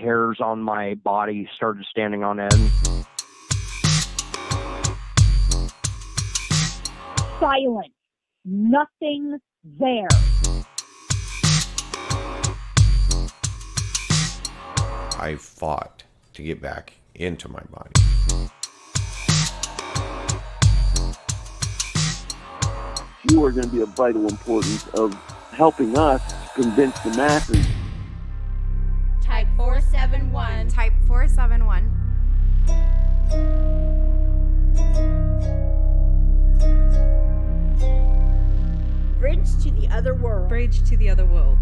hairs on my body started standing on end. Silence. Nothing there. I fought to get back into my body. You are going to be of vital importance of helping us convince the masses. Type 471. Type 471. Bridge to the other world. Bridge to the other world.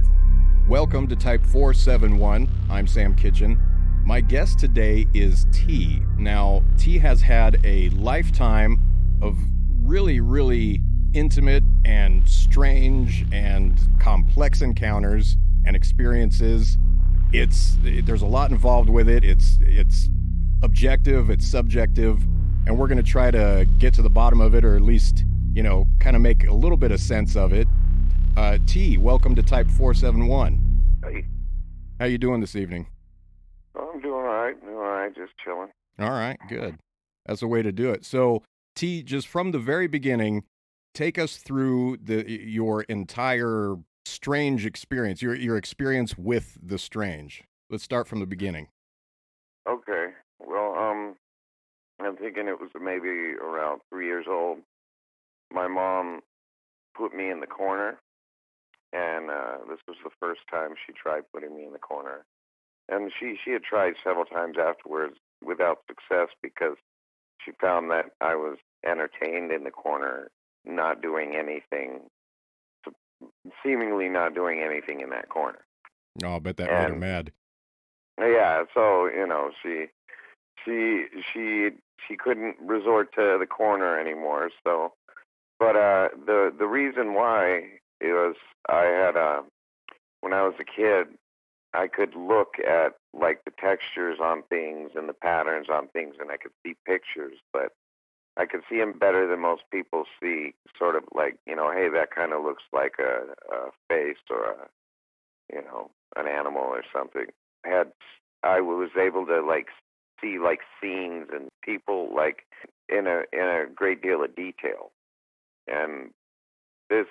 Welcome to Type 471. I'm Sam Kitchen. My guest today is T. Now, T has had a lifetime of really intimate and strange and complex encounters and experiences. There's a lot involved with it. It's objective, it's subjective, and we're going to try to get to the bottom of it, or at least, kind of make a little bit of sense of it. T, welcome to Type 471. Hey. How you doing this evening? I'm doing all right, just chilling. All right, good. That's the way to do it. So, T, just from the very beginning, take us through your entire strange experience, your experience with the strange. Let's start from the beginning. Okay. Well, I'm thinking it was maybe around 3 years old. My mom put me in the corner, and this was the first time she tried putting me in the corner. And she had tried several times afterwards without success, because she found that I was entertained in the corner, not doing anything, seemingly not doing anything in that corner. Oh, I bet that made her mad. Yeah, so, she couldn't resort to the corner anymore, so. But the reason why is I had when I was a kid, I could look at like the textures on things and the patterns on things, and I could see pictures, but I could see them better than most people see. Sort of like, hey, that kind of looks like a face or an animal or something. I was able to like see like scenes and people like in a great deal of detail. And this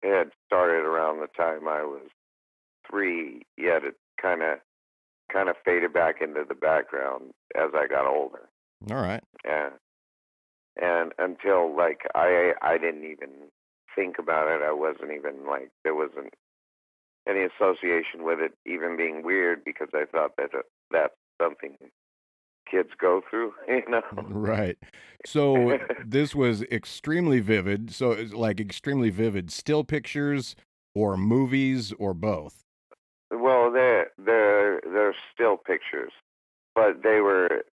had started around the time I was 3, yet it kind of faded back into the background as I got older. All right. And until like I didn't even think about it. I wasn't even like, there wasn't any association with it even being weird, because I thought that that's something kids go through, Right. So this was extremely vivid. So it's like extremely vivid still pictures or movies or both? Well, they're still pictures, but they were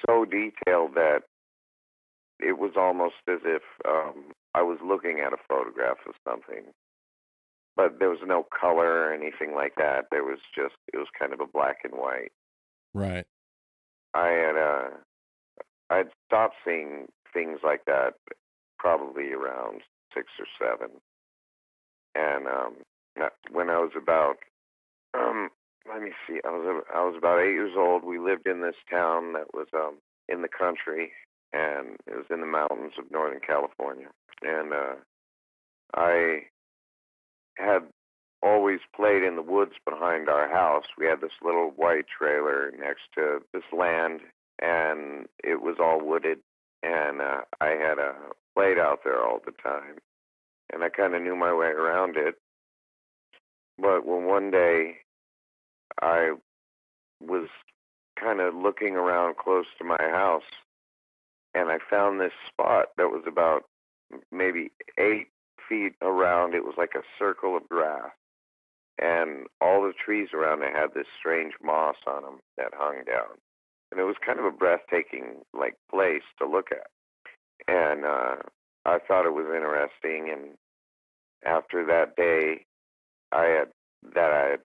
so detailed that it was almost as if I was looking at a photograph of something. But there was no color or anything like that. It was kind of a black and white. Right. I'd stopped seeing things like that probably around 6 or 7. And when I was about, let me see, I was about 8 years old. We lived in this town that was in the country, and it was in the mountains of Northern California. And I had always played in the woods behind our house. We had this little white trailer next to this land, and it was all wooded, and I had played out there all the time, and I kind of knew my way around it. But when one day I was kind of looking around close to my house, and I found this spot that was about maybe 8 feet around. It was like a circle of grass, and all the trees around it had this strange moss on them that hung down. And it was kind of a breathtaking, like, place to look at. And I thought it was interesting. And after that day, I had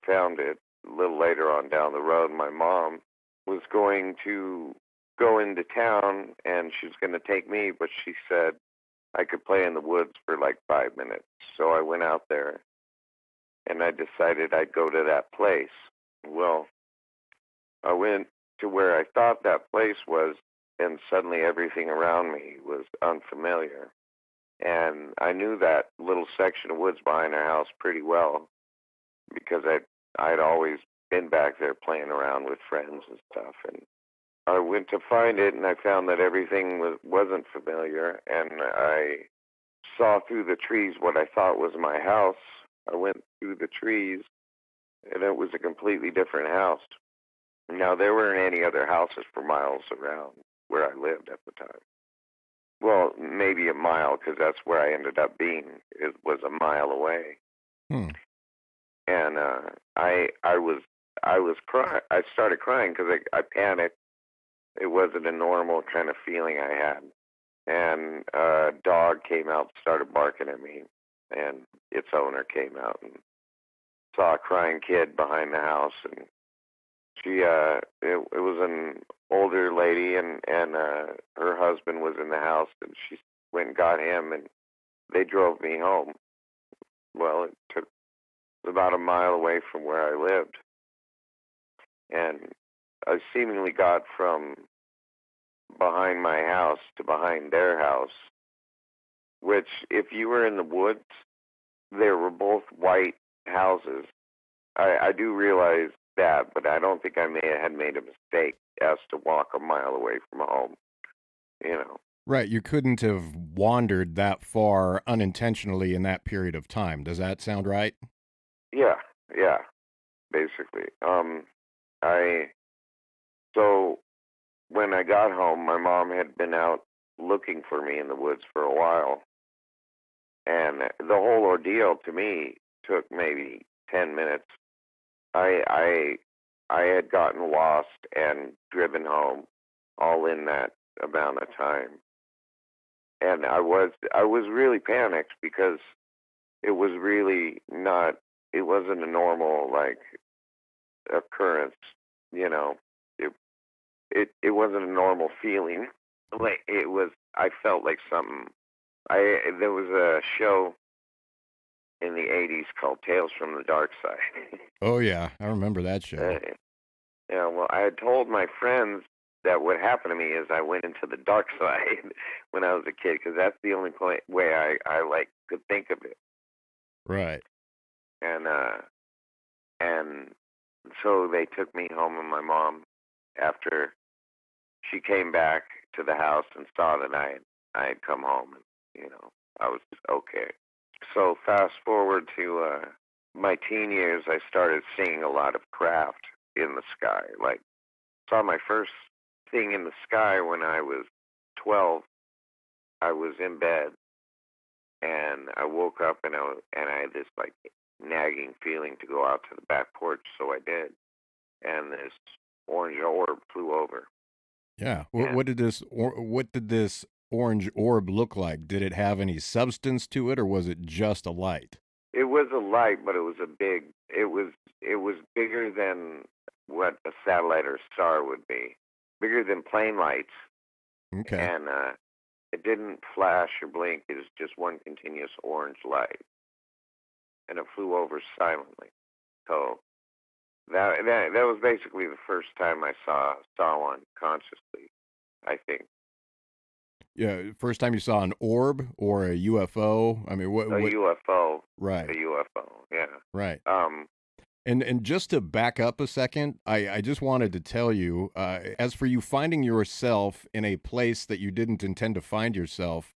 found it, a little later on down the road, my mom was going to go into town, and she was going to take me, but she said I could play in the woods for like 5 minutes. So I went out there, and I decided I'd go to that place. Well, I went to where I thought that place was, and suddenly everything around me was unfamiliar. And I knew that little section of woods behind our house pretty well because I'd always been back there playing around with friends and stuff. And I went to find it, and I found that everything wasn't familiar. And I saw through the trees what I thought was my house. I went through the trees, and it was a completely different house. Now, there weren't any other houses for miles around where I lived at the time. Well, maybe a mile, because that's where I ended up being. It was a mile away. And I was crying. I started crying because I panicked. It wasn't a normal kind of feeling I had. And a dog came out, started barking at me, and its owner came out and saw a crying kid behind the house, and it was an older lady, and her husband was in the house, and she went and got him, and they drove me home. Well, it was about a mile away from where I lived, and I seemingly got from behind my house to behind their house, which, if you were in the woods, they were both white houses. I do realize that, but I don't think I had made a mistake as to walk a mile away from home, you know. Right, you couldn't have wandered that far unintentionally in that period of time. Does that sound right? Yeah, basically. So when I got home, my mom had been out looking for me in the woods for a while, and the whole ordeal to me took maybe 10 minutes. I had gotten lost and driven home all in that amount of time. And I was really panicked because it was really not, it wasn't a normal, like, occurrence, you know. It wasn't a normal feeling. Like, I felt like something. There was a show in the 80s called Tales from the Dark Side. Oh, yeah, I remember that show. Yeah, well, I had told my friends that what happened to me is I went into the dark side when I was a kid, because that's the only way I like could think of it. Right. And so they took me home, and my mom, after she came back to the house and saw that I had come home, and, you know, I was okay. So fast forward to my teen years, I started seeing a lot of craft in the sky. Like, saw my first thing in the sky when I was 12. I was in bed, and I woke up, and I had this, like, nagging feeling to go out to the back porch, so I did. And this orange orb flew over. Yeah. What did this orange orb look like? Did it have any substance to it, or was it just a light? It was a light, but it was it was bigger than what a satellite or star would be, bigger than plane lights. Okay. And it didn't flash or blink. It was just one continuous orange light, and it flew over silently. So that was basically the first time I saw one consciously, I think. Yeah, first time you saw an orb or a UFO? I mean, what? UFO. Right. A UFO, yeah. Right. And just to back up a second, I just wanted to tell you, as for you finding yourself in a place that you didn't intend to find yourself,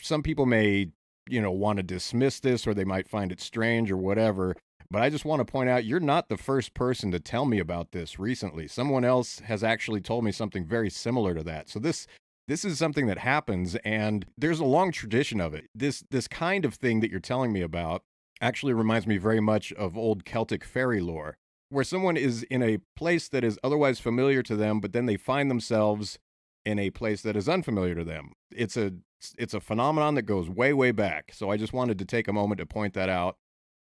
some people may, want to dismiss this, or they might find it strange or whatever. But I just want to point out, you're not the first person to tell me about this recently. Someone else has actually told me something very similar to that. So this is something that happens, and there's a long tradition of it. This kind of thing that you're telling me about actually reminds me very much of old Celtic fairy lore, where someone is in a place that is otherwise familiar to them, but then they find themselves in a place that is unfamiliar to them. It's a phenomenon that goes way, way back. So I just wanted to take a moment to point that out.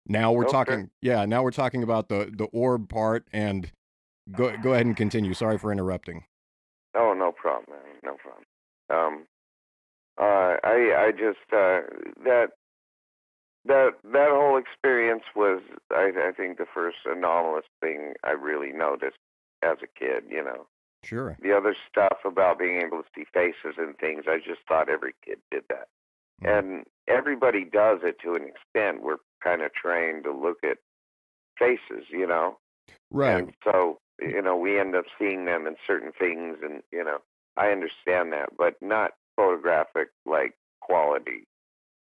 Now we're talking about the orb part, and go ahead and continue. Sorry for interrupting. Oh, no problem, man. No problem. I just that that whole experience was, I think, the first anomalous thing I really noticed as a kid. Sure. The other stuff about being able to see faces and things, I just thought every kid did that. And everybody does it to an extent. We're kind of trained to look at faces, Right. And so, we end up seeing them in certain things, and, I understand that, but not photographic, like, quality.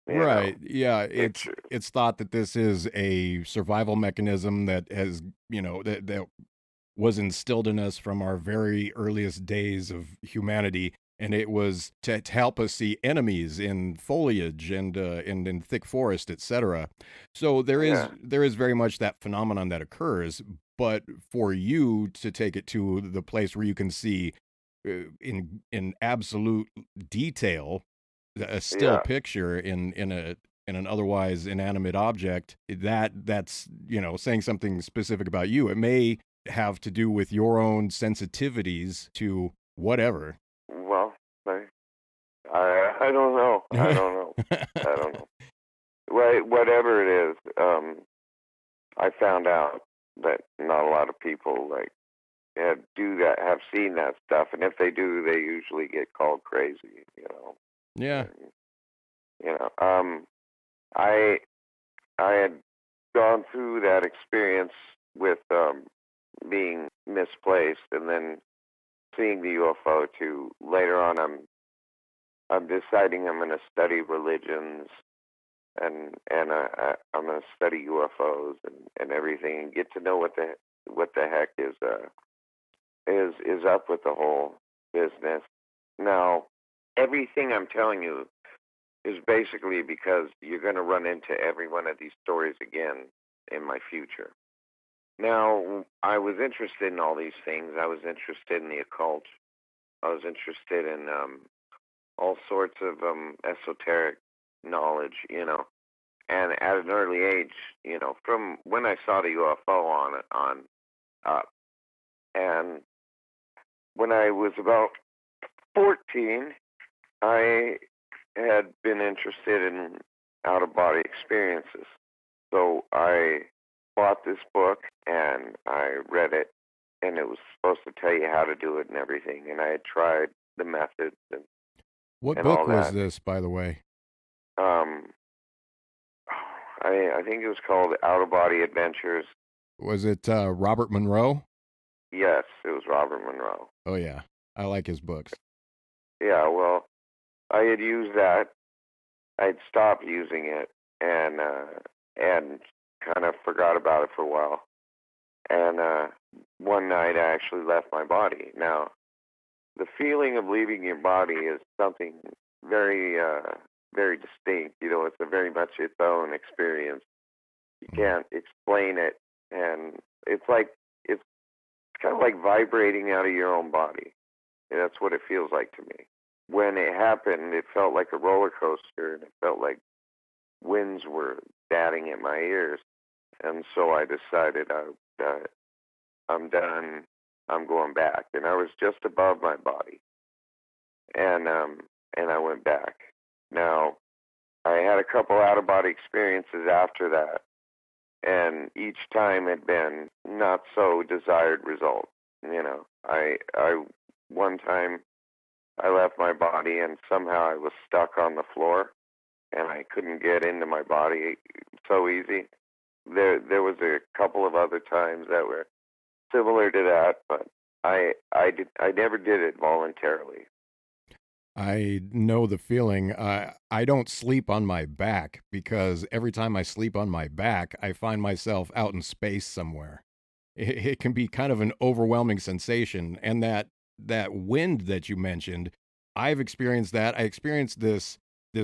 Right. Yeah. Pictures. It's thought that this is a survival mechanism that has, that was instilled in us from our very earliest days of humanity, and it was to help us see enemies in foliage and in thick forest, etc. So there is very much that phenomenon that occurs, but for you to take it to the place where you can see in absolute detail a still picture in an otherwise inanimate object, that's saying something specific about you. It may have to do with your own sensitivities to whatever. Well, I don't know. I don't know. I don't know. Well, whatever it is, I found out that not a lot of people have seen that stuff, and if they do, they usually get called crazy. Yeah. I had gone through that experience with being misplaced, and then seeing the UFO too. Later on, I'm deciding I'm going to study religions, and I'm going to study UFOs and everything, and get to know what the heck is up with the whole business. Now, everything I'm telling you is basically because you're going to run into every one of these stories again in my future. Now, I was interested in all these things. I was interested in the occult. I was interested in all sorts of esoteric knowledge, And at an early age, from when I saw the UFO on up, and when I was about 14, I had been interested in out-of-body experiences. So I bought this book, and I read it, and it was supposed to tell you how to do it and everything. And I had tried the methods and What and book all was that. this, by the way? I think it was called Out-of-Body Adventures. Was it Robert Monroe? Yes, it was Robert Monroe. Oh yeah, I like his books. Yeah, well, I had used that. I'd stopped using it, and kind of forgot about it for a while. And one night I actually left my body. Now, the feeling of leaving your body is something very, very distinct. It's a very much its own experience. You can't explain it, and it's kind of like vibrating out of your own body. And that's what it feels like to me. When it happened, it felt like a roller coaster, and it felt like winds were batting at my ears. And so I decided I'm done. I'm going back. And I was just above my body. And I went back. Now, I had a couple out-of-body experiences after that, and each time had been not so desired result. One time I left my body, and somehow I was stuck on the floor, and I couldn't get into my body so easy. There was a couple of other times that were similar to that, but I never did it voluntarily. I know the feeling. I don't sleep on my back because every time I sleep on my back, I find myself out in space somewhere. It can be kind of an overwhelming sensation, and that wind that you mentioned, I've experienced that. I experienced this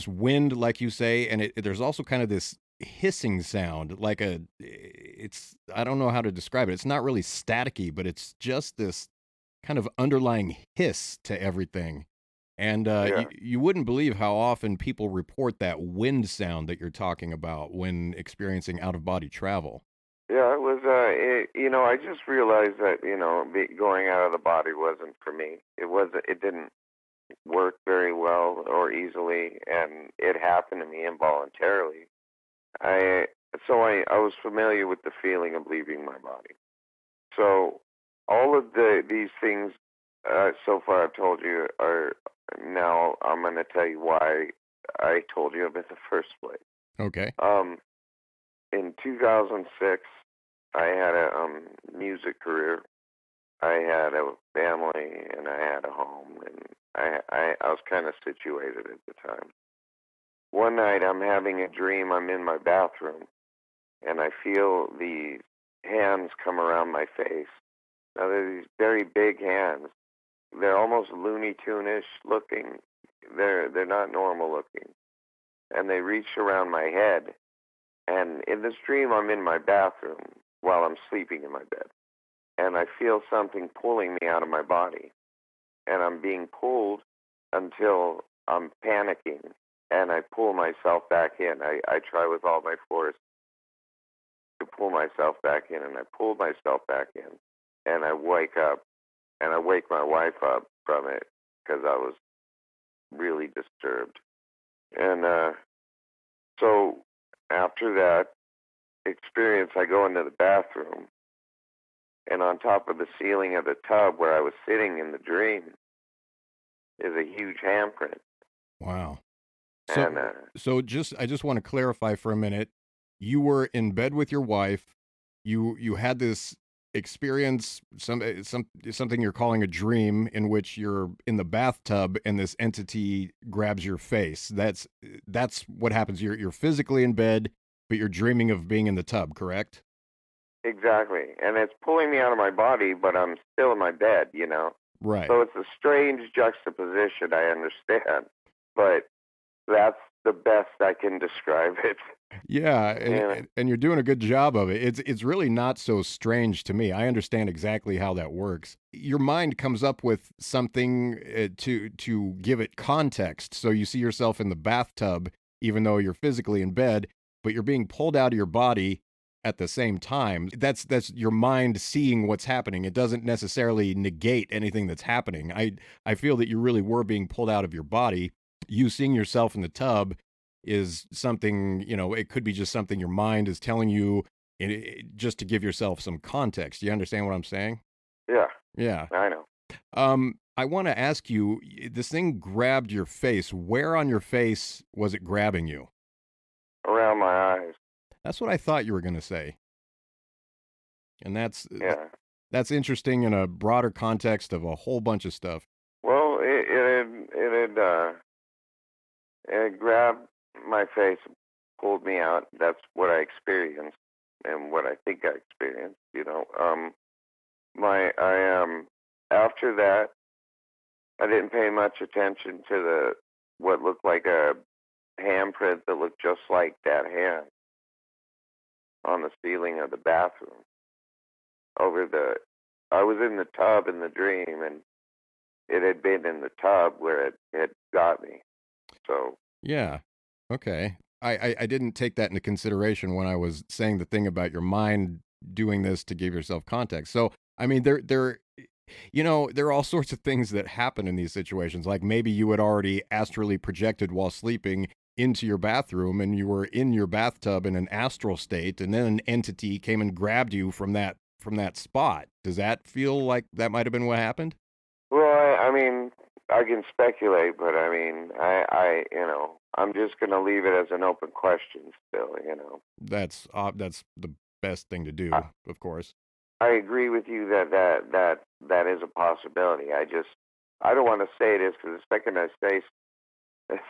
wind, like you say, and there's also kind of this hissing sound, like I don't know how to describe it. It's not really staticky, but it's just this kind of underlying hiss to everything. And you wouldn't believe how often people report that wind sound that you're talking about when experiencing out-of-body travel. Yeah, it was. I just realized that going out of the body wasn't for me. It didn't work very well or easily, and it happened to me involuntarily. I was familiar with the feeling of leaving my body. So all of these things so far I've told you are now I'm going to tell you why I told you them in the first place. Okay. In 2006, I had a music career. I had a family and I had a home, and I was kind of situated at the time. One night I'm having a dream. I'm in my bathroom, and I feel these hands come around my face. Now they're these very big hands. They're almost Looney Tune-ish looking. They're not normal looking, and they reach around my head. And in this dream, I'm in my bathroom while I'm sleeping in my bed, and I feel something pulling me out of my body, and I'm being pulled until I'm panicking, and I pull myself back in. I try with all my force to pull myself back in, and I pull myself back in, and I wake up, and I wake my wife up from it because I was really disturbed. And so after that experience, I go into the bathroom, and on top of the ceiling of the tub where I was sitting in the dream is a huge handprint. Wow. And So I just want to clarify for a minute. You were in bed with your wife. You had this experience, something you're calling a dream, in which you're in the bathtub and this entity grabs your face. That's what happens. You're physically in bed, but you're dreaming of being in the tub, correct? exactly. And it's pulling me out of my body, but I'm still in my bed, you know? Right. So it's a strange juxtaposition, I understand. But that's the best I can describe it. Yeah, Yeah. and you're doing a good job of it. It's really not so strange to me. I understand exactly how that works. Your mind comes up with something to give it context. So you see yourself in the bathtub, even though you're physically in bed, but you're being pulled out of your body at the same time. That's your mind seeing what's happening. It doesn't necessarily negate anything that's happening. I feel that you really were being pulled out of your body. You seeing yourself in the tub is something, it could be just something your mind is telling you, just to give yourself some context. You understand what I'm saying? Yeah, Yeah. I know. I want to ask you, this thing grabbed your face. Where on your face was it grabbing you? Around my eyes. That's what I thought you were going to say. And Yeah. that's interesting in a broader context of a whole bunch of stuff. Well, it grabbed my face, pulled me out. That's what I experienced, and what I think I experienced. After that, I didn't pay much attention to what looked like a handprint that looked just like that hand on the ceiling of the bathroom. I was in the tub in the dream, and it had been in the tub where it had got me. So Yeah. Okay. I didn't take that into consideration when I was saying the thing about your mind doing this to give yourself context. So, I mean, there are all sorts of things that happen in these situations. Like maybe you had already astrally projected while sleeping into your bathroom, and you were in your bathtub in an astral state, and then an entity came and grabbed you from that spot. Does that feel like that might have been what happened? well, I mean, I can speculate, but I mean, I'm just going to leave it as an open question still, That's the best thing to do, of course. I agree with you that is a possibility. I don't want to say this, because the second I say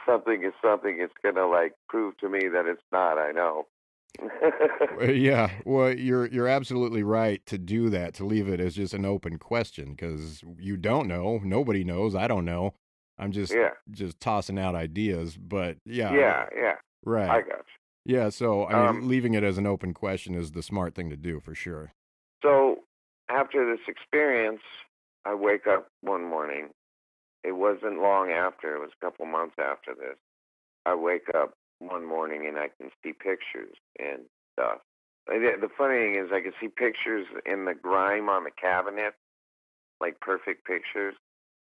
something is something, it's going to prove to me that it's not, I know. Yeah, well, you're absolutely right to do that, to leave it as just an open question, because you don't know, nobody knows, I don't know. I'm just tossing out ideas, but Yeah, right. I got you. Yeah, so I mean, leaving it as an open question is the smart thing to do for sure. So after this experience, I wake up one morning. It wasn't long after, it was a couple months after this. I wake up one morning and I can see pictures and stuff. The funny thing is, I can see pictures in the grime on the cabinet, like perfect pictures.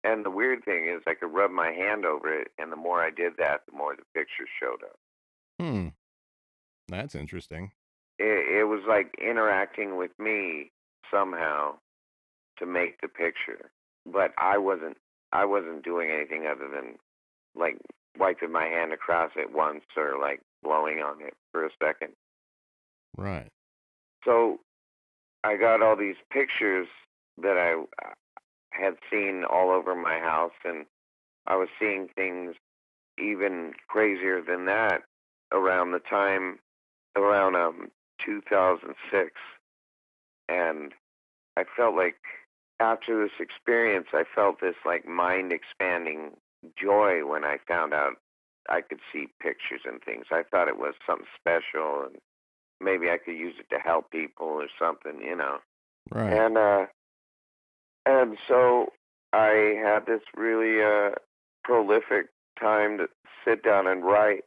And the weird thing is, I could rub my hand over it, and the more I did that, the more the pictures showed up. That's interesting. it was like interacting with me somehow to make the picture, but I wasn't doing anything other than like wiping my hand across it once or like blowing on it for a second. Right. So I got all these pictures that I had seen all over my house, and I was seeing things even crazier than that around 2006. And I felt like after this experience, I felt this like mind expanding joy when I found out I could see pictures and things. I thought it was something special, and maybe I could use it to help people or something, you know. Right. And so I had this really prolific time to sit down and write,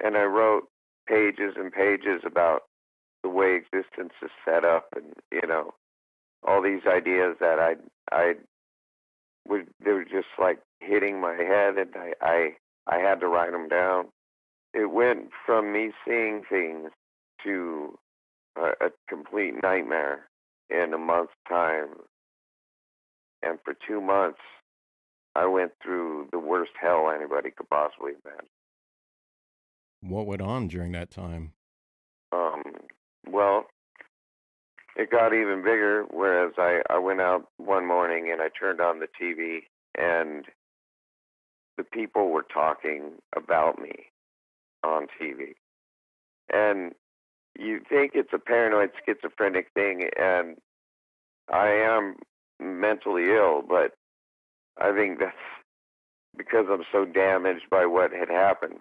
and I wrote pages and pages about the way existence is set up, and you know, all these ideas that they were just like hitting my head, and I had to write them down. It went from me seeing things to a complete nightmare in a month's time. And for 2 months, I went through the worst hell anybody could possibly imagine. What went on during that time? Well, it got even bigger, whereas I went out one morning and I turned on the TV, and the people were talking about me on TV. And you think it's a paranoid schizophrenic thing, and I am mentally ill, but I think that's because I'm so damaged by what had happened.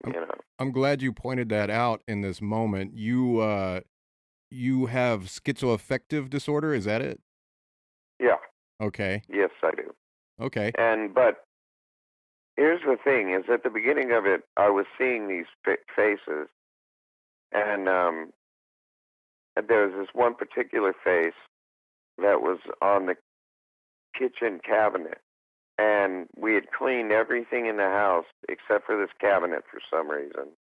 You know. I'm glad you pointed that out in this moment. You have schizoaffective disorder, is that it? Yeah. Okay. Yes, I do. Okay. But here's the thing: is at the beginning of it, I was seeing these faces, and there was this one particular face that was on the kitchen cabinet, and we had cleaned everything in the house except for this cabinet for some reason.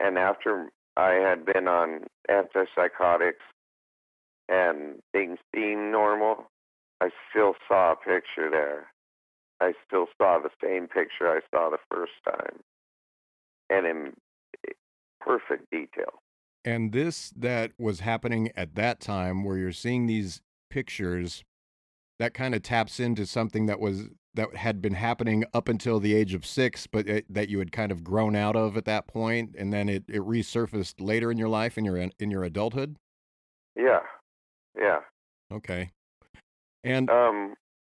And after I had been on antipsychotics and things seemed normal, I still saw a picture there. I still saw the same picture I saw the first time, and in perfect detail. And this that was happening at that time, where you're seeing these pictures, that kind of taps into something that had been happening up until the age of 6, but that you had kind of grown out of at that point, and then it resurfaced later in your life, in your adulthood. Yeah. Okay. And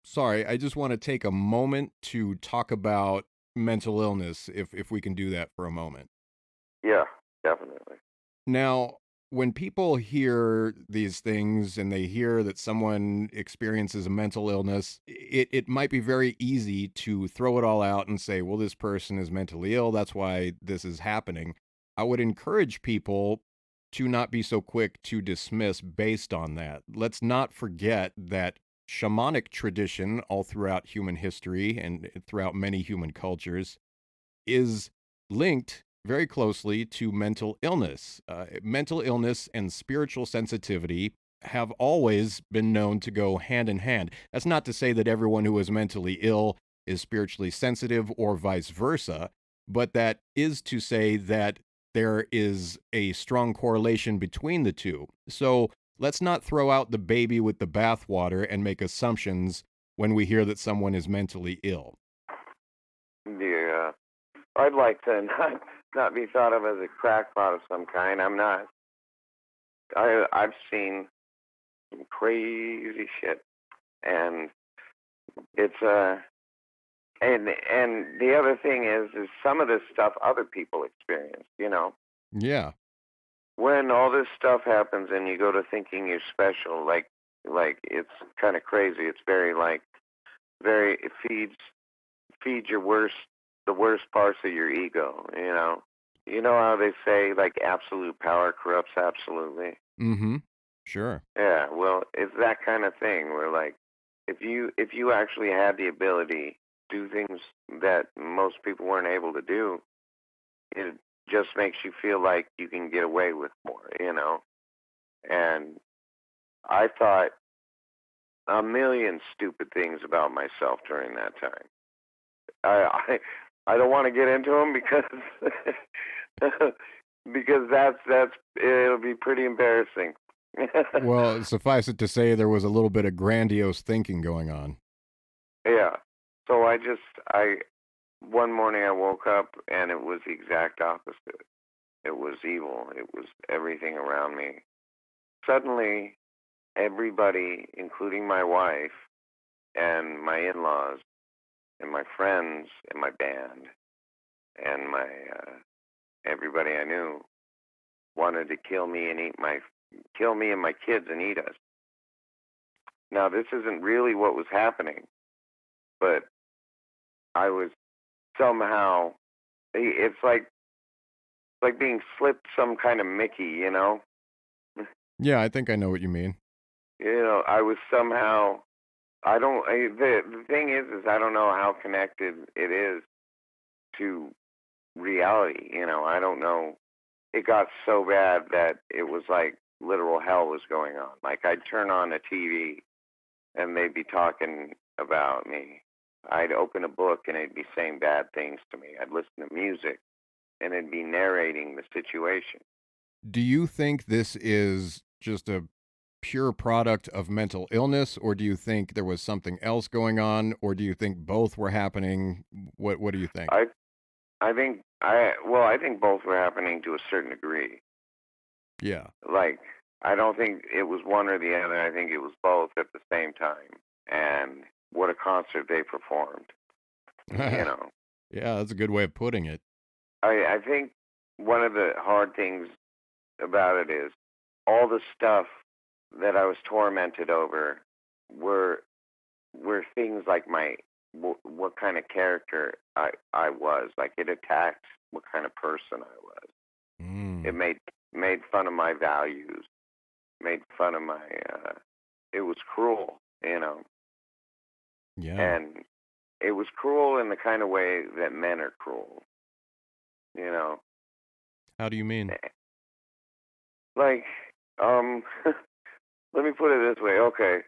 sorry, I just want to take a moment to talk about mental illness, if we can do that for a moment. Yeah, definitely. Now, when people hear these things and they hear that someone experiences a mental illness, it might be very easy to throw it all out and say, well, this person is mentally ill, that's why this is happening. I would encourage people to not be so quick to dismiss based on that. Let's not forget that shamanic tradition all throughout human history and throughout many human cultures is linked very closely to mental illness. Mental illness and spiritual sensitivity have always been known to go hand in hand. That's not to say that everyone who is mentally ill is spiritually sensitive or vice versa, but that is to say that there is a strong correlation between the two. So let's not throw out the baby with the bathwater and make assumptions when we hear that someone is mentally ill. Yeah. I'd like to not be thought of as a crackpot of some kind. I'm not. I've seen some crazy shit, and it's and the other thing is some of this stuff other people experience. You know. Yeah. When all this stuff happens and you go to thinking you're special, like it's kind of crazy. It's it feeds the worst parts of your ego, you know. You know how they say, like, absolute power corrupts absolutely? Mm-hmm. Sure. Yeah, well, it's that kind of thing where, like, if you actually had the ability to do things that most people weren't able to do, just makes you feel like you can get away with more, you know? And I thought a million stupid things about myself during that time. I don't want to get into them because because that's it'll be pretty embarrassing. Well, suffice it to say, there was a little bit of grandiose thinking going on. Yeah. So I one morning I woke up and it was the exact opposite. It was evil. It was everything around me. Suddenly, everybody, including my wife and my in-laws and my friends and my band and my everybody I knew, wanted to kill me and my kids and eat us. Now, this isn't really what was happening, but I was somehow, it's like being slipped some kind of Mickey, you know? Yeah, I think I know what you mean. You know, I was somehow, the thing is I don't know how connected it is to reality, you know, I don't know. It got so bad that it was like literal hell was going on. Like, I'd turn on a TV and they'd be talking about me. I'd open a book and it'd be saying bad things to me. I'd listen to music and it'd be narrating the situation. Do you think this is just a pure product of mental illness, or do you think there was something else going on, or do you think both were happening? What do you think? I think both were happening to a certain degree. Yeah. Like, I don't think it was one or the other. I think it was both at the same time. And what a concert they performed. You know. Yeah, that's a good way of putting it. I think one of the hard things about it is all the stuff that I was tormented over were things like what kind of character I was. Like, it attacked what kind of person I was. It made fun of my values, made fun of my it was cruel, you know. Yeah. And it was cruel in the kind of way that men are cruel, you know. How do you mean? Like, let me put it this way, okay.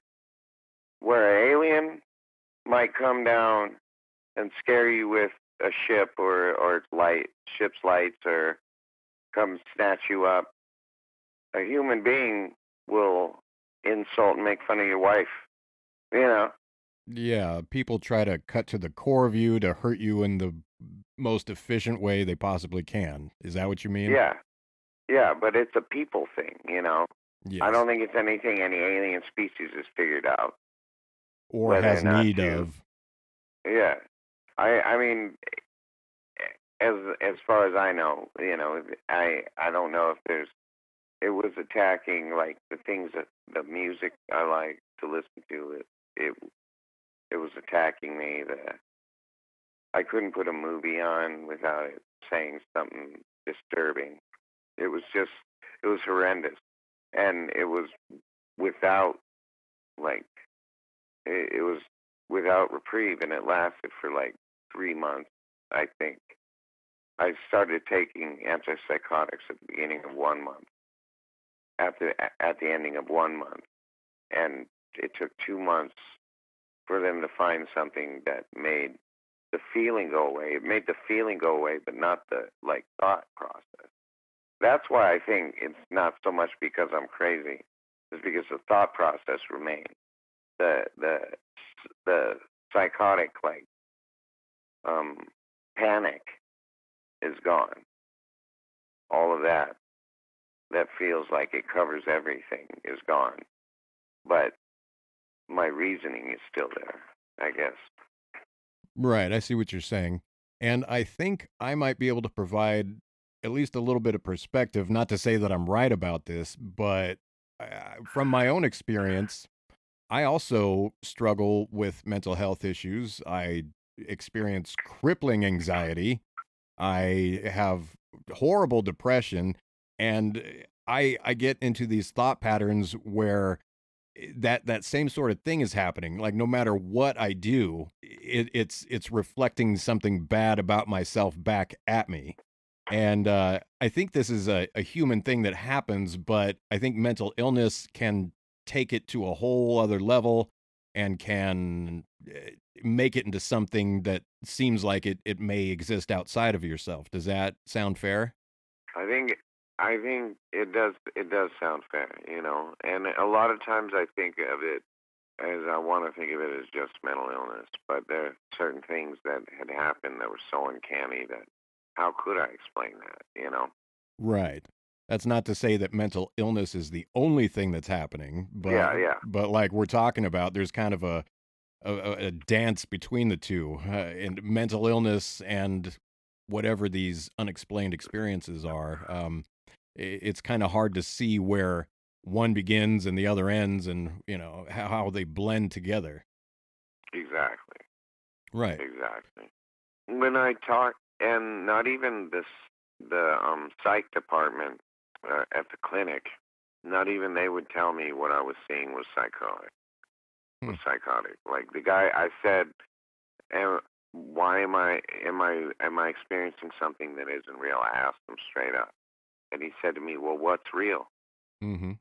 Where an alien might come down and scare you with a ship or its ship's lights, or come snatch you up, a human being will insult and make fun of your wife, you know. Yeah, people try to cut to the core of you to hurt you in the most efficient way they possibly can. Is that what you mean? Yeah, but it's a people thing, you know. Yes. I don't think it's anything any alien species has figured out. Or has need of. Yeah. I mean, as far as I know, you know, I don't know if it was attacking, like, the things that the music I like to listen to. It was attacking me. I couldn't put a movie on without it saying something disturbing. It was horrendous, and it was without, like, it was without reprieve, and it lasted for like 3 months, I think. I started taking antipsychotics at the beginning of 1 month, at the ending of 1 month, and it took 2 months for them to find something that made the feeling go away. It made the feeling go away, but not the, like, thought process. That's why I think it's not so much because I'm crazy. It's because the thought process remained. The psychotic, like, panic is gone. All of that feels like it covers everything is gone. But my reasoning is still there, I guess. Right, I see what you're saying. And I think I might be able to provide at least a little bit of perspective, not to say that I'm right about this, but from my own experience, I also struggle with mental health issues. I experience crippling anxiety. I have horrible depression, and I get into these thought patterns where that same sort of thing is happening. Like, no matter what I do, it's reflecting something bad about myself back at me. And I think this is a human thing that happens, but I think mental illness can take it to a whole other level and can make it into something that seems like it may exist outside of yourself. Does that sound fair? I think it does sound fair, and a lot of times I think of it as I want to think of it as just mental illness, but there are certain things that had happened that were so uncanny that how could I explain that? Right. That's not to say that mental illness is the only thing that's happening, Yeah. but like we're talking about, there's kind of a dance between the two, and mental illness and whatever these unexplained experiences are. It's kind of hard to see where one begins and the other ends, and how they blend together. Exactly. Right. Exactly. When I talk, and not even the psych department at the clinic, not even they would tell me what I was seeing was psychotic. Like the guy, I said, why am I experiencing something that isn't real? I asked him straight up, and he said to me, "Well, what's real?" Mm-hmm.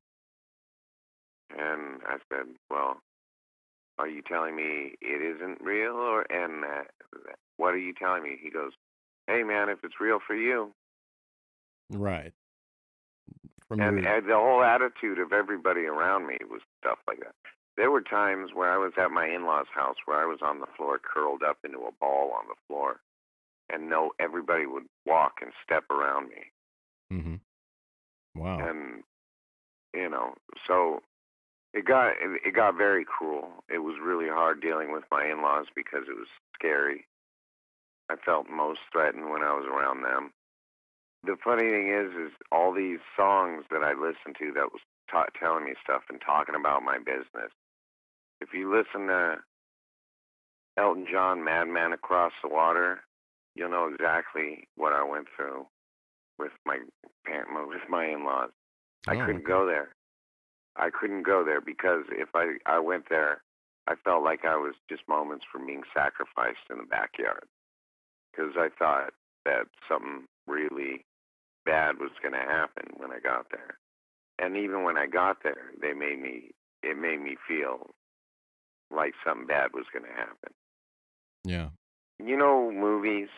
And I said, "Well, are you telling me it isn't real, and what are you telling me?" He goes, "Hey, man, if it's real for you." Right. And the whole attitude of everybody around me was stuff like that. There were times where I was at my in-laws' house where I was on the floor, curled up into a ball on the floor, and everybody would walk and step around me. Mm-hmm. Wow. And so it got very cruel. It was really hard dealing with my in-laws because it was scary. I felt most threatened when I was around them. The funny thing is all these songs that I listened to that was telling me stuff and talking about my business. If you listen to Elton John, Madman Across the Water, you'll know exactly what I went through with my in-laws. I couldn't go there. I couldn't go there because if I went there, I felt like I was just moments from being sacrificed in the backyard because I thought that something really bad was going to happen when I got there. And even when I got there, it made me feel like something bad was going to happen. Yeah. Movies.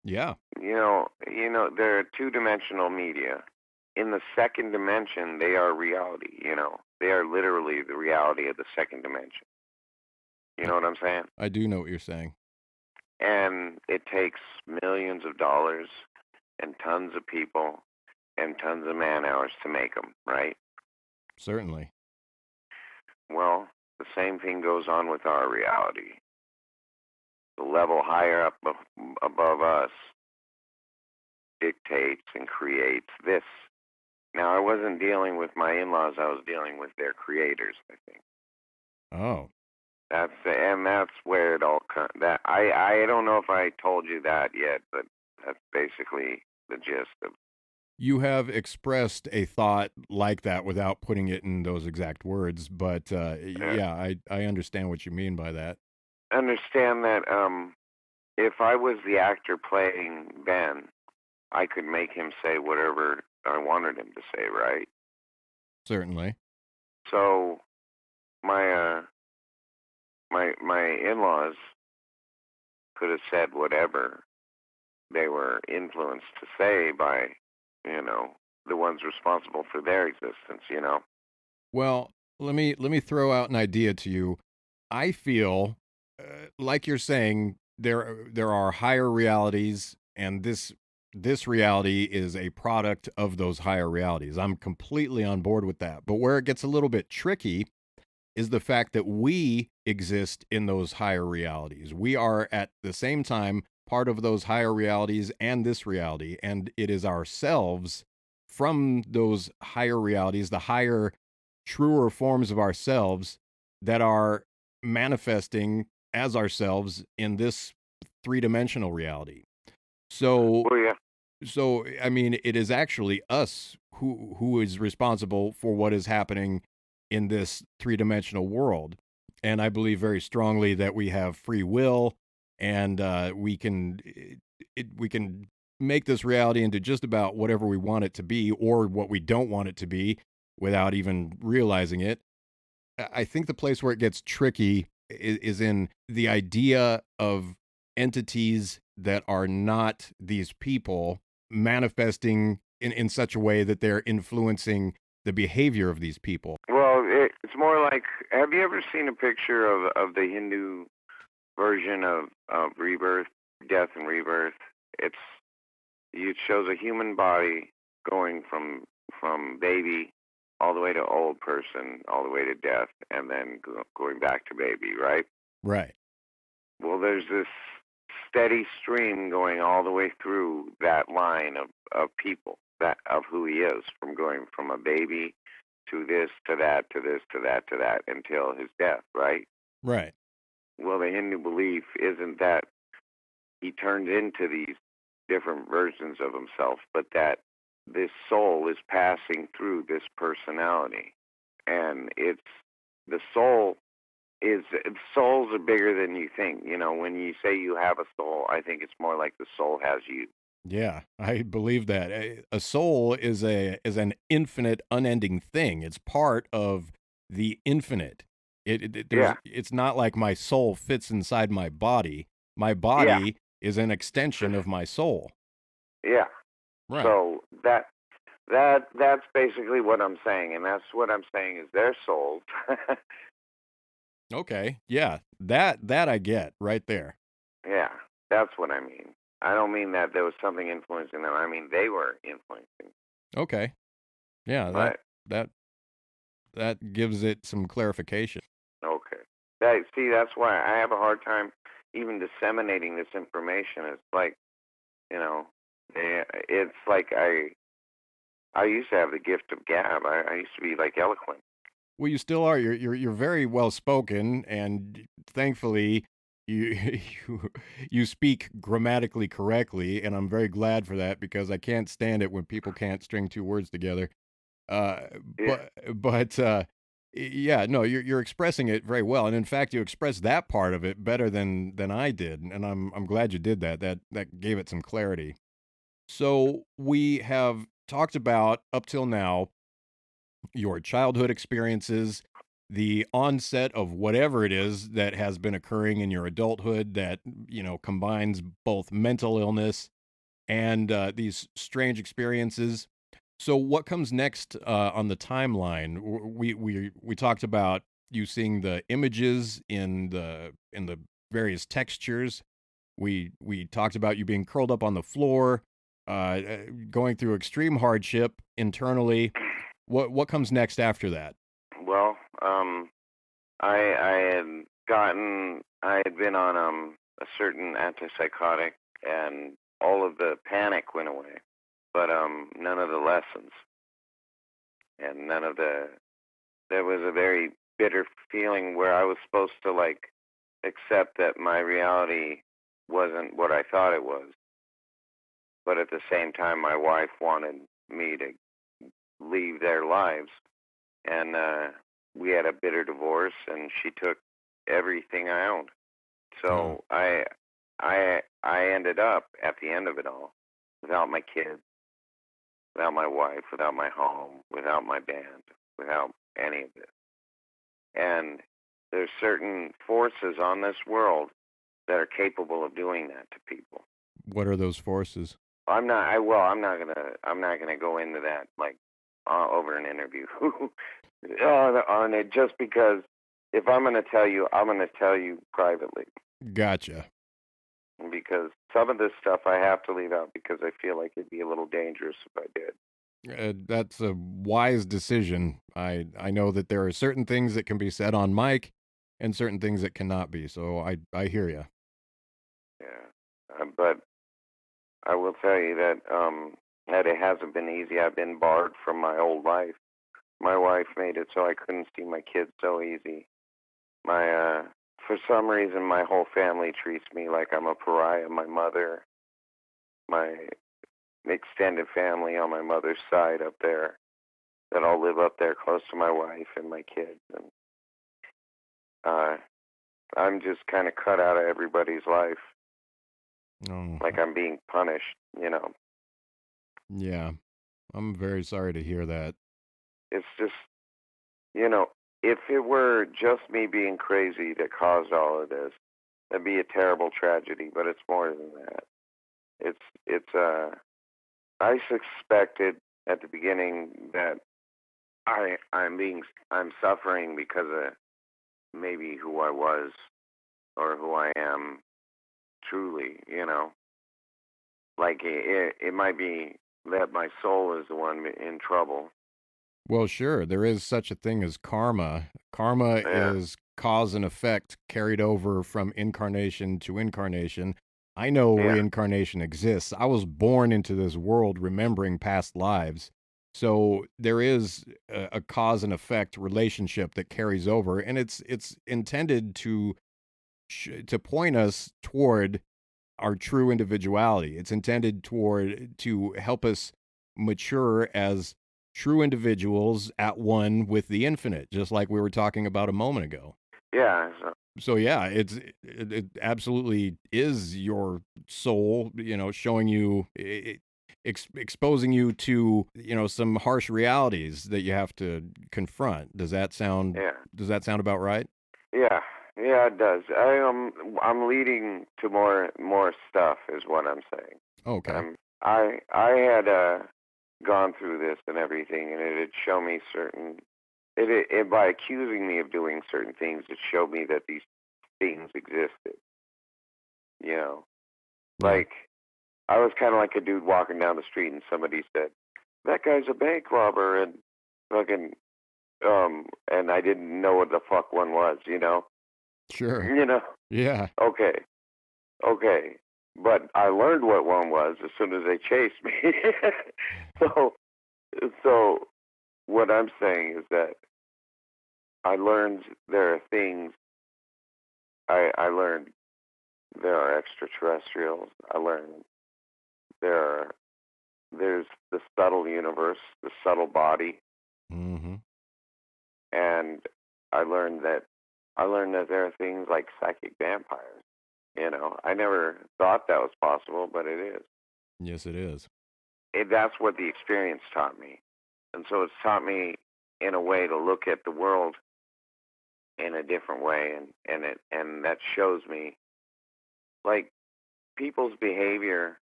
Yeah. They're two-dimensional media. In the second dimension, they are reality. They are literally the reality of the second dimension. You know what I'm saying? I do know what you're saying. And it takes millions of dollars and tons of people and tons of man hours to make them, right? Certainly. Well, the same thing goes on with our reality. The level higher up above us dictates and creates this. Now, I wasn't dealing with my in-laws. I was dealing with their creators, I think. Oh. That's where it all comes. I don't know if I told you that yet, but that's basically the gist of. You have expressed a thought like that without putting it in those exact words, but yeah, I understand what you mean by that. Understand that if I was the actor playing Ben, I could make him say whatever I wanted him to say, right? Certainly. So my in-laws could have said whatever they were influenced to say by, the ones responsible for their existence, Well, let me throw out an idea to you. I feel like you're saying there are higher realities, and this reality is a product of those higher realities. I'm completely on board with that. But where it gets a little bit tricky is the fact that we exist in those higher realities. We are at the same time part of those higher realities and this reality, and it is ourselves from those higher realities, the higher, truer forms of ourselves that are manifesting as ourselves in this three-dimensional reality. So, so I mean, it is actually us who is responsible for what is happening in this three-dimensional world. And I believe very strongly that we have free will, and we can make this reality into just about whatever we want it to be or what we don't want it to be without even realizing it. I think the place where it gets tricky is in the idea of entities that are not these people manifesting in such a way that they're influencing the behavior of these people. Well, it's more like, have you ever seen a picture of the Hindu version of rebirth, death and rebirth? It shows a human body going from baby all the way to old person, all the way to death, and then going back to baby, right? Right. Well, there's this steady stream going all the way through that line of people, that of who he is, from going from a baby to this, to that, to this, to that, to that, until his death, right? Right. Well, the Hindu belief isn't that he turns into these different versions of himself, but that this soul is passing through this personality. And souls are bigger than you think. You know, when you say you have a soul, I think it's more like the soul has you. Yeah, I believe that. A soul is an infinite, unending thing. It's part of the infinite. It's not like my soul fits inside my body. My body is an extension of my soul. Yeah. Right. So that's basically what I'm saying, and that's what I'm saying is their souls. Okay. Yeah. That I get right there. Yeah, that's what I mean. I don't mean that there was something influencing them. I mean they were influencing. Okay. Yeah, But, that gives it some clarification. okay. That's why I have a hard time even disseminating this information. It's like, you know, it's like I used to have the gift of gab. I used to be like eloquent. Well, you still are. You're very well spoken, and thankfully, you you speak grammatically correctly, and I'm very glad for that because I can't stand it when people can't string two words together. Uh, Yeah. but yeah, no, you're expressing it very well, and in fact, you expressed that part of it better than I did, and I'm glad you did that. That gave it some clarity. So we have talked about up till now your childhood experiences, the onset of whatever it is that has been occurring in your adulthood that, combines both mental illness and these strange experiences. So, what comes next on the timeline? We talked about you seeing the images in the various textures. We talked about you being curled up on the floor, going through extreme hardship internally. What comes next after that? Well, I had been on a certain antipsychotic, and all of the panic went away, but none of the lessons, and there was a very bitter feeling where I was supposed to like accept that my reality wasn't what I thought it was, but at the same time my wife wanted me to leave their lives, and we had a bitter divorce, and she took everything I owned. So I ended up at the end of it all without my kids, without my wife, without my home, without my band, without any of this. And there's certain forces on this world that are capable of doing that to people. What are those forces? I'm not gonna go into that like over an interview on it, just because if I'm gonna tell you, I'm gonna tell you privately. Gotcha. Because some of this stuff I have to leave out because I feel like it'd be a little dangerous if I did. That's a wise decision. I know that there are certain things that can be said on mic and certain things that cannot be. So I hear you. Yeah, but I will tell you that it hasn't been easy. I've been barred from my old life. My wife made it so I couldn't see my kids so easy. For some reason, my whole family treats me like I'm a pariah. My mother, my extended family on my mother's side up there, that all live up there close to my wife and my kids. And I'm just kind of cut out of everybody's life. Oh, like I'm being punished, you know. yeah. I'm very sorry to hear that. It's just, you know, if it were just me being crazy that caused all of this, that'd be a terrible tragedy, but it's more than that. I suspected at the beginning that I'm suffering because of maybe who I was or who I am truly, you know. Like it might be that my soul is the one in trouble. Well, sure, there is such a thing as karma. Karma Yeah, is cause and effect carried over from incarnation to incarnation. I know yeah, reincarnation exists. I was born into this world remembering past lives. So there is a cause and effect relationship that carries over, and it's intended to point us toward our true individuality. It's intended toward to help us mature as true individuals at one with the infinite, just like we were talking about a moment ago. yeah. So, So yeah, it absolutely is your soul, showing you, exposing you to, some harsh realities that you have to confront. yeah, Does that sound about right? yeah, yeah. It does. I'm leading to more stuff, is what I'm saying. Okay. I had gone through this and everything, and it had shown me certain. It by accusing me of doing certain things, it showed me that these things existed. You know, Yeah. like I was kind of like a dude walking down the street, and somebody said, "That guy's a bank robber," and fucking and I didn't know what the fuck one was. You know, Sure. you know. Yeah. Okay, okay, but I learned what one was as soon as they chased me. so, so what I'm saying is that I learned there are things. I learned there are extraterrestrials. I learned there are there's the subtle universe, the subtle body, Mm-hmm. and I learned that there are things like psychic vampires. You know, I never thought that was possible, but it is. Yes, it is. That's what the experience taught me, and so it's taught me in a way to look at the world in a different way, and that shows me like people's behavior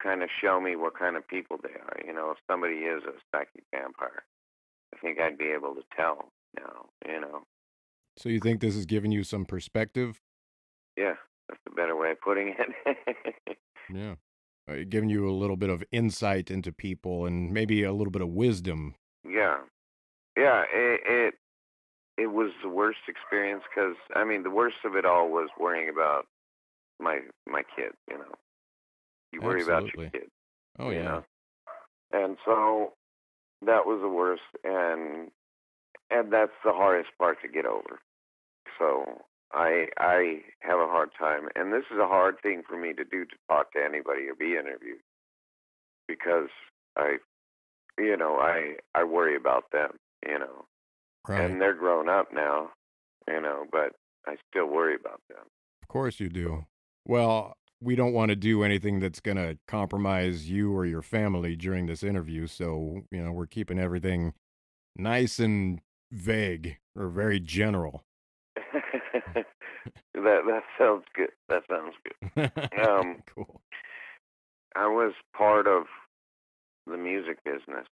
kind of show me what kind of people they are. You know, if somebody is a psychic vampire, I think I'd be able to tell now. You know, So you think this has given you some perspective? yeah, that's a better way of putting it. Yeah. Giving you a little bit of insight into people and maybe a little bit of wisdom. Yeah, yeah. It was the worst experience because I mean the worst of it all was worrying about my kids. You know, you worry about your Absolutely. kids. Oh, You yeah. know, and so that was the worst, and that's the hardest part to get over. So I have a hard time, and this is a hard thing for me to do, to talk to anybody or be interviewed, because I worry about them, you know, Right. and they're grown up now, you know, but I still worry about them. Of course you do. Well, we don't want to do anything that's going to compromise you or your family during this interview. So, we're keeping everything nice and vague or very general. That sounds good. That sounds good. Cool. I was part of the music business,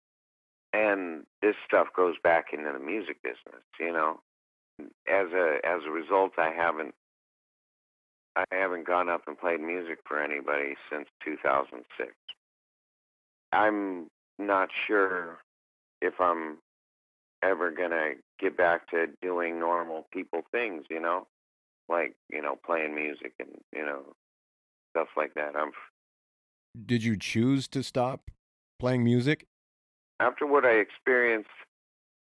and this stuff goes back into the music business. You know, as a result, I haven't gone up and played music for anybody since 2006. I'm not sure if I'm ever gonna get back to doing normal people things. You know, like playing music and stuff like that. Did you choose to stop playing music? After what I experienced.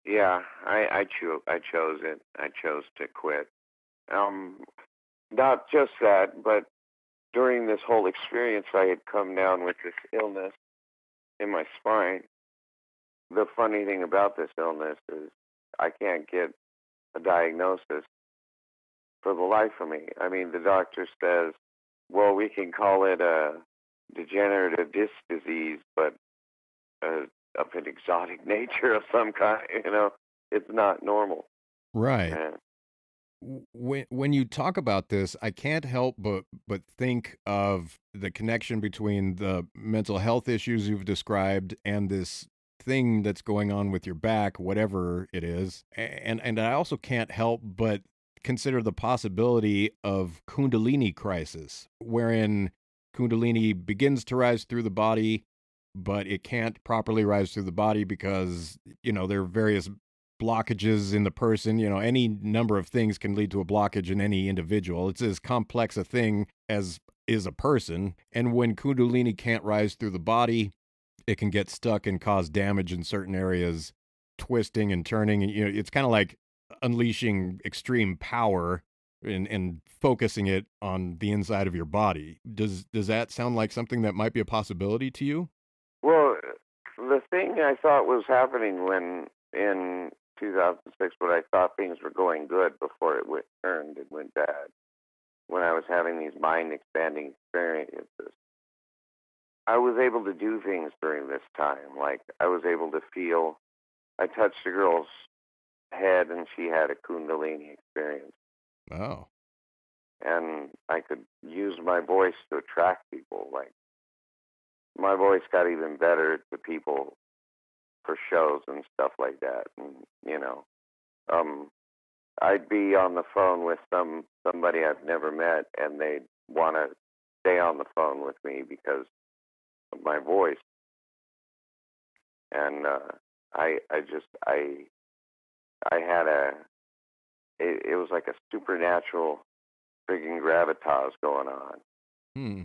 Yeah, I chose it. I chose to quit. Um, Not just that, but during this whole experience, I had come down with this illness in my spine. The funny thing about this illness is I can't get a diagnosis for the life of me. I mean, the doctor says well, we can call it a degenerative disc disease, but of an exotic nature of some kind. It's not normal. Right. And When you talk about this, I can't help but think of the connection between the mental health issues you've described and this thing that's going on with your back, whatever it is. And I also can't help but consider the possibility of Kundalini crisis, wherein Kundalini begins to rise through the body, but it can't properly rise through the body because, there are various blockages in the person. Any number of things can lead to a blockage in any individual. It's as complex a thing as is a person. And when Kundalini can't rise through the body, it can get stuck and cause damage in certain areas, twisting and turning. And, it's kind of like unleashing extreme power and focusing it on the inside of your body. Does that sound like something that might be a possibility to you? well, the thing I thought was happening when in 2006, when I thought things were going good before it turned and went bad, when I was having these mind expanding experiences, I was able to do things during this time. Like I was able to feel. I touched a girl's head, and she had a Kundalini experience, Oh, and I could use my voice to attract people. Like my voice got even better to people for shows and stuff like that. And um, I'd be on the phone with somebody I've never met, and they'd want to stay on the phone with me because of my voice. And I had it was like a supernatural friggin' gravitas going on. hmm.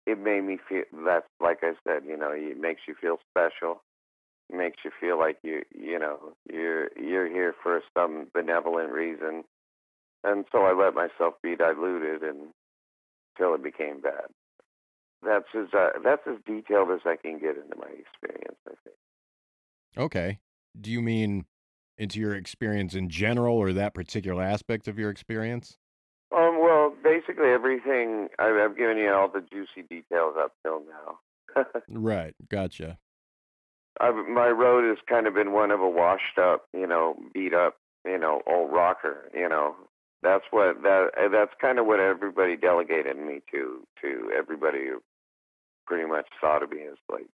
It made me feel, that's like I said, it makes you feel special. It makes you feel like you're here for some benevolent reason. And so I let myself be diluted until it became bad. That's as detailed as I can get into my experience, I think. Okay. Do you mean into your experience in general or that particular aspect of your experience? Well, basically everything. I've given you all the juicy details up till now. Right. Gotcha. My road has kind of been one of a washed up, beat up, old rocker. That's kind of what everybody delegated me to everybody who pretty much thought of me as like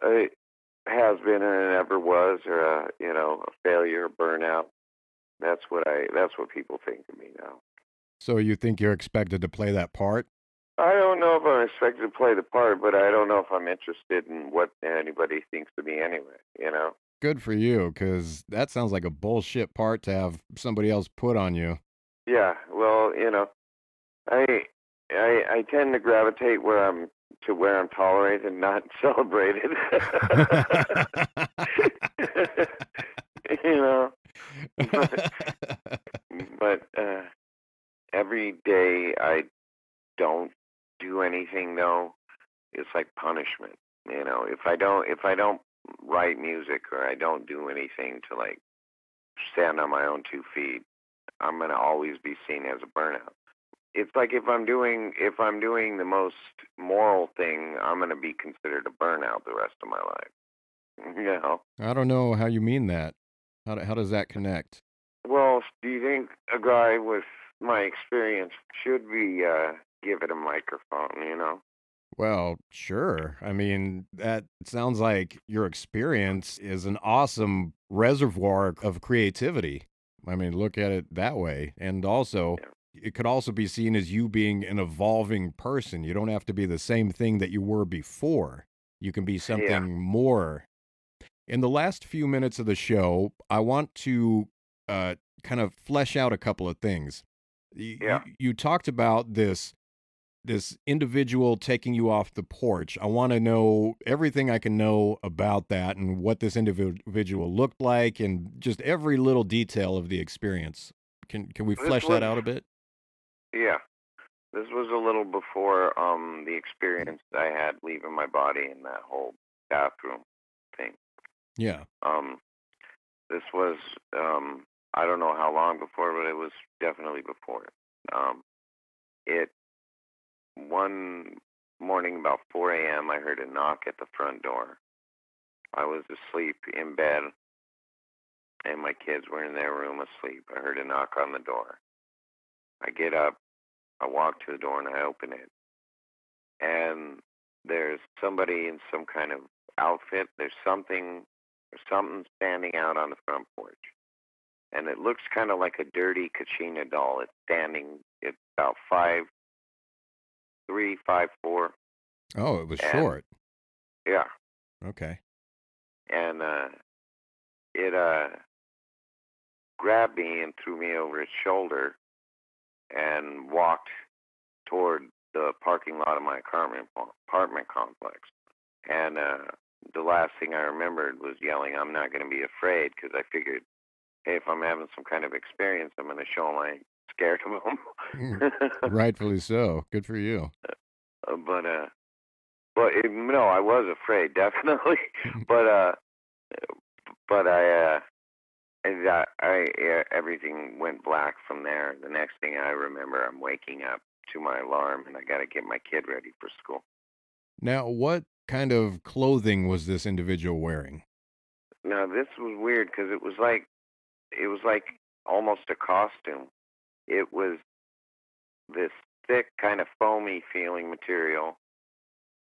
a has been and never was, or a failure, burnout. That's what people think of me now. So you think you're expected to play that part? I don't know if I'm expected to play the part, but I don't know if I'm interested in what anybody thinks of me anyway. Good for you, because that sounds like a bullshit part to have somebody else put on you. Yeah, well, I tend to gravitate where I'm tolerated and not celebrated. you know, but every day I don't do anything though, it's like punishment. If I don't write music or I don't do anything to like stand on my own 2 feet, I'm gonna always be seen as a burnout. It's like if I'm doing the most moral thing, I'm gonna be considered a burnout the rest of my life. I don't know how you mean that. How does that connect? Well, do you think a guy with my experience should be given a microphone? Well, sure. I mean, that sounds like your experience is an awesome reservoir of creativity. I mean, look at it that way. And also, it could also be seen as you being an evolving person. You don't have to be the same thing that you were before. You can be something more. In the last few minutes of the show, I want to kind of flesh out a couple of things. You talked about this individual taking you off the porch. I want to know everything I can know about that and what this individual looked like and just every little detail of the experience. Can we flesh that out a bit? Yeah. This was a little before the experience I had leaving my body in that whole bathroom thing. Yeah. This was I don't know how long before, but it was definitely before. It one morning about 4 a.m., I heard a knock at the front door. I was asleep in bed, and my kids were in their room asleep. I heard a knock on the door. I get up, I walk to the door, and I open it. And there's somebody in some kind of outfit. There's something standing out on the front porch. And it looks kind of like a dirty Kachina doll. It's about 5'3", 5'4". Oh, it was short. Yeah. Okay. And it grabbed me and threw me over its shoulder and walked toward the parking lot of my apartment complex. And the last thing I remembered was yelling, "I'm not going to be afraid," because I figured, hey, if I'm having some kind of experience, I'm going to show them I ain't scared of them. Rightfully so. Good for you. No, I was afraid, definitely. but everything went black from there. The next thing I remember, I'm waking up to my alarm, and I got to get my kid ready for school. Now, what kind of clothing was this individual wearing? Now, this was weird because it was like almost a costume. It was this thick, kind of foamy feeling material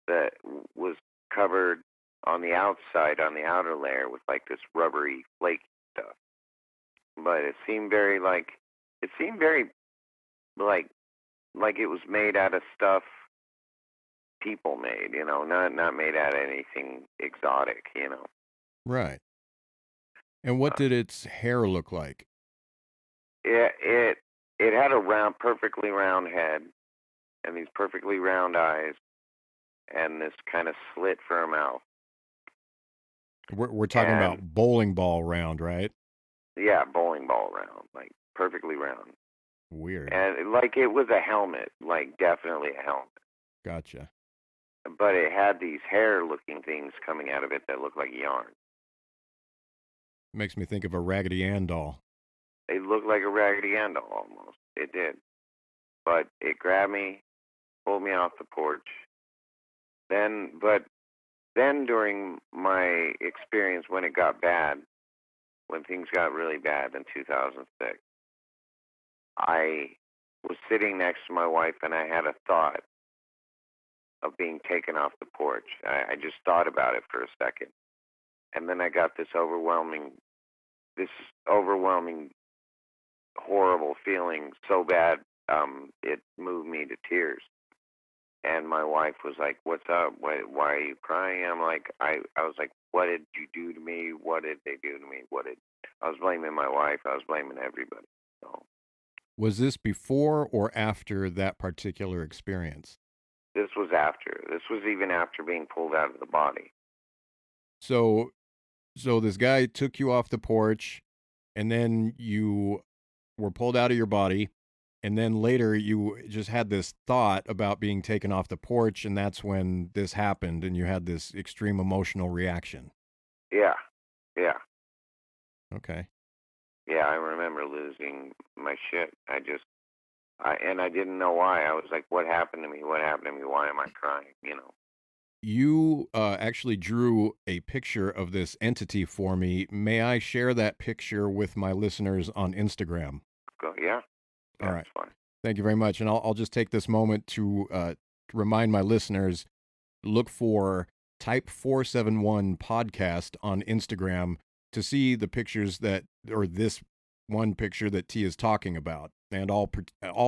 that was covered on the outside, on the outer layer, with like this rubbery, flaky stuff. But it seemed very like it was made out of stuff people made, not made out of anything exotic, Right. And what did its hair look like? It had a perfectly round head, and these perfectly round eyes, and this kind of slit for a mouth. We're talking about bowling ball round, right? Yeah, bowling ball round, like perfectly round. Weird. And like it was a helmet, like definitely a helmet. Gotcha. But it had these hair-looking things coming out of it that looked like yarn. Makes me think of a Raggedy Ann doll. It looked like a Raggedy Ann doll almost. It did. But it grabbed me, pulled me off the porch. Then during my experience when it got bad, when things got really bad in 2006, I was sitting next to my wife, and I had a thought of being taken off the porch. I just thought about it for a second. And then I got this overwhelming, horrible feeling so bad, it moved me to tears. And my wife was like, "What's up? Why are you crying?" I'm like, I was like, "What did you do to me? What did they do to me? I was blaming my wife. I was blaming everybody." So, was this before or after that particular experience? this was after. This was even after being pulled out of the body. So this guy took you off the porch, and then you were pulled out of your body, and then later you just had this thought about being taken off the porch, and that's when this happened, and you had this extreme emotional reaction. Yeah. Okay. Yeah, I remember losing my shit. And I didn't know why. I was like, "What happened to me? What happened to me? Why am I crying?" You actually drew a picture of this entity for me. May I share that picture with my listeners on Instagram? Yeah. All right. Fine. Thank you very much. And I'll just take this moment to remind my listeners, look for Type 471 podcast on Instagram to see the pictures this one picture that T is talking about, and all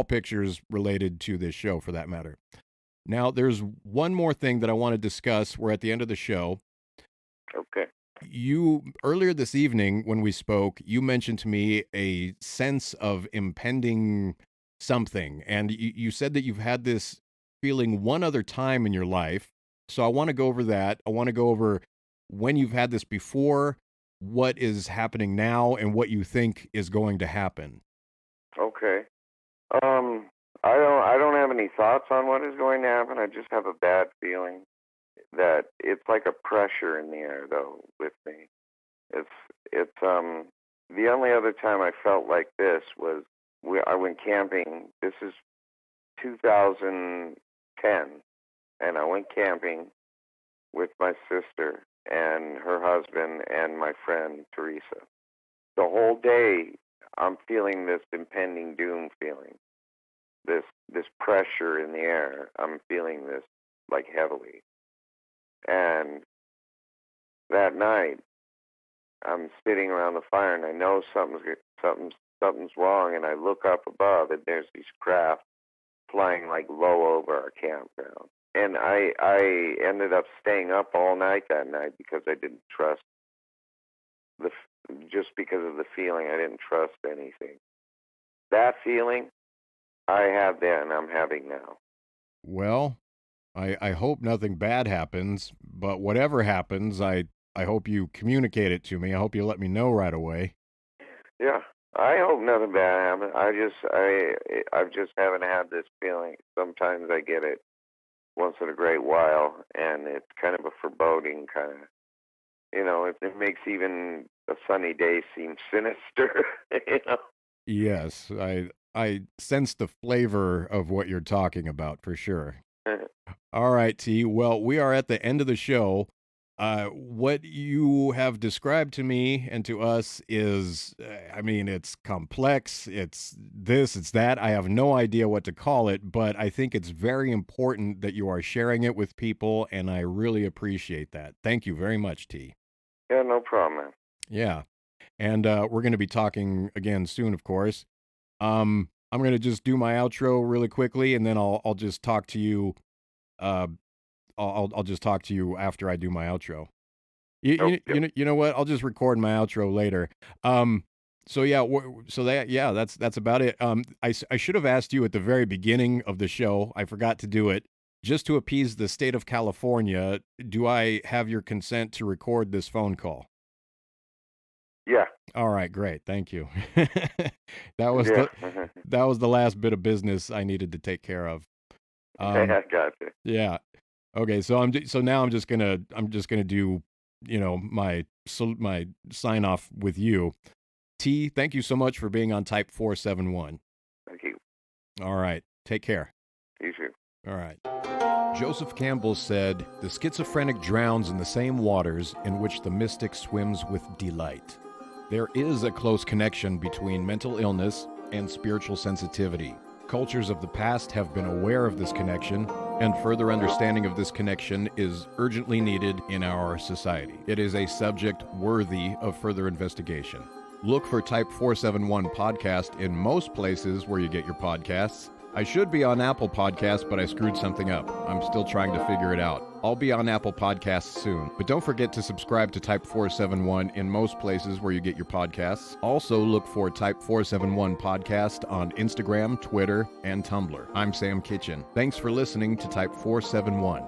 pictures related to this show for that matter. Now, there's one more thing that I want to discuss. We're at the end of the show. Okay. Earlier this evening when we spoke, you mentioned to me a sense of impending something, and you said that you've had this feeling one other time in your life. So I want to go over that. I want to go over when you've had this before, what is happening now, and what you think is going to happen. Okay. I don't have any thoughts on what is going to happen. I just have a bad feeling that it's like a pressure in the air, though, with me. It's the only other time I felt like this was I went camping. This is 2010 10, and I went camping with my sister and her husband and my friend Teresa. The whole day, I'm feeling this impending doom feeling, this pressure in the air. I'm feeling this like heavily. And that night, I'm sitting around the fire, and I know something's wrong. And I look up above, and there's these craft flying like low over our campground. And I ended up staying up all night that night because I didn't trust just because of the feeling. I didn't trust anything. That feeling I had then, I'm having now. Well, I hope nothing bad happens, but whatever happens, I hope you communicate it to me. I hope you let me know right away. Yeah, I hope nothing bad happens. I just haven't had this feeling. Sometimes I get it once in a great while, and it's kind of a foreboding kind of, it makes even a sunny day seem sinister, Yes, I sense the flavor of what you're talking about for sure. All right, T. Well, we are at the end of the show. What you have described to me and to us is, it's complex. It's this, it's that. I have no idea what to call it, but I think it's very important that you are sharing it with people, and I really appreciate that. Thank you very much, T. Yeah, no problem, man. Yeah. And we're going to be talking again soon, of course. I'm going to just do my outro really quickly, and then I'll just talk to you. I'll just talk to you after I do my outro. You know what? I'll just record my outro later. That's about it. I should have asked you at the very beginning of the show. I forgot to do it. Just to appease the state of California, do I have your consent to record this phone call? Yeah. All right, great. Thank you. That was the last bit of business I needed to take care of. I got you. Yeah. Okay, so now I'm just gonna do, my sign off with you. T, thank you so much for being on Type 471. Thank you. All right, take care. You too. All right. Joseph Campbell said, "The schizophrenic drowns in the same waters in which the mystic swims with delight." There is a close connection between mental illness and spiritual sensitivity. Cultures of the past have been aware of this connection, and further understanding of this connection is urgently needed in our society. It is a subject worthy of further investigation. Look for Type 471 Podcast in most places where you get your podcasts. I should be on Apple Podcasts, but I screwed something up. I'm still trying to figure it out. I'll be on Apple Podcasts soon. But don't forget to subscribe to Type 471 in most places where you get your podcasts. Also look for Type 471 Podcast on Instagram, Twitter, and Tumblr. I'm Sam Kitchen. Thanks for listening to Type 471.